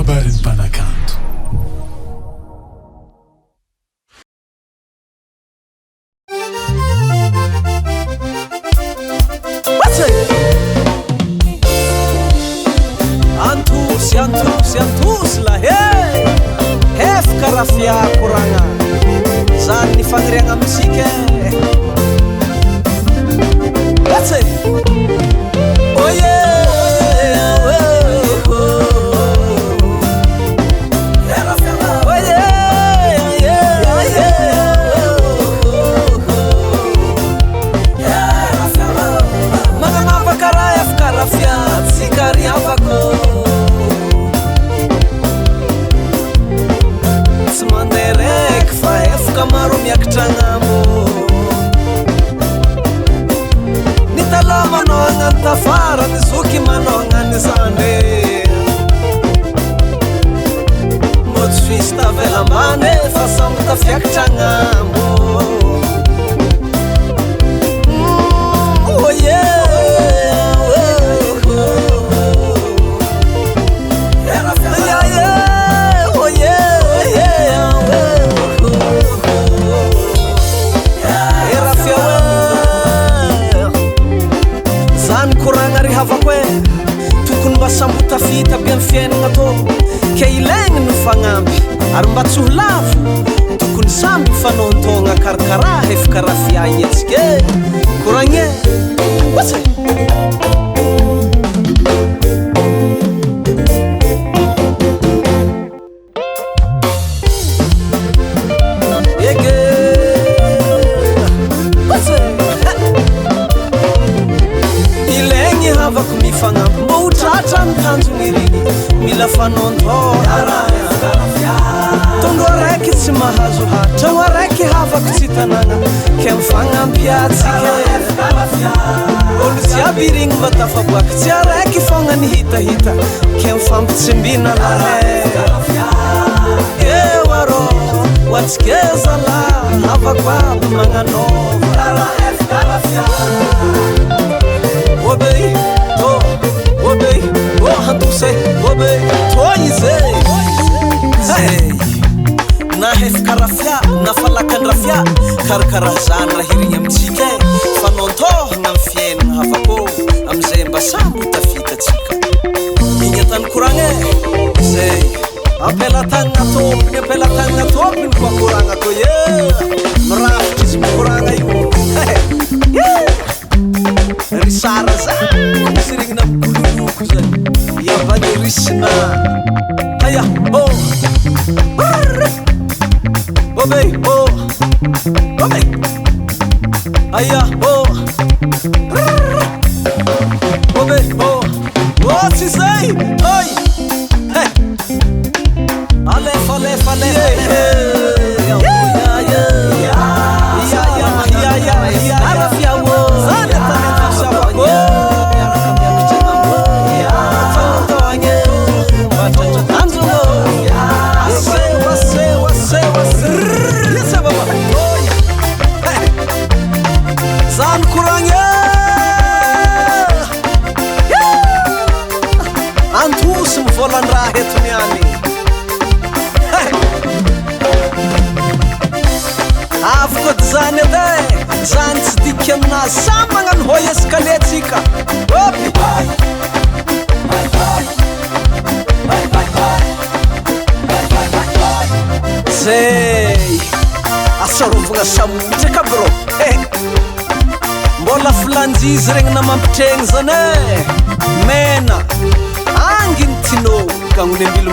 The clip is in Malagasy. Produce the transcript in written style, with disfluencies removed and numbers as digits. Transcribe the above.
kabarin'ny mpanakanto. Antus la hef karafia kuranga zan ni fangrianga musike that's it oh yeah Kamaro miakitranamo nitalama no agnantafara nizoky manao agnanisane motsisy tavelambane fa samy tafiakitragnamo oh yeah tokony mba sambo tafita aby amin'ny fiainagna tô ke ilaigny ny fagnampy ary mba tsy ho lafo tokony samby mifanaontogna karakaraha efa karafia etsika koragné what's fagnampy mba ho tratra ny tanjony riny mila fanaontogna tondro araiky tsy mahazo hatragno araiky havako tsy tanagna ke mifagnampy atsika olo jiaby irigny mba tafaboaka tsy araiky fogna ny hitahita ke mifampitsimbina lahe eo arô hoatsikeza la havako aby magnanova obey obey oh handuse obey toy zay na hef karafia na falakan rafia karakara zany raha hirigny amitsika fanontohagna amin'ny fiainagna havako amizay mba sambo tafitatsika igny atany koragné zay apelatanagna tompiny koa koragna to mirafitry izy mikoragna io risara zany misy regnina mikololoko zany iavany risina aya oh obey oh obey aya oh obey oh oh si zay oi hey alef volan-draha etony any avoko dy zany edy zany tsy diky aminazy samy magnano hoy eskaletsika opy zay asarovagna samotraka bro mbola filanjizy regny na mampitregny zany mena anginy tinô kagnony ambilo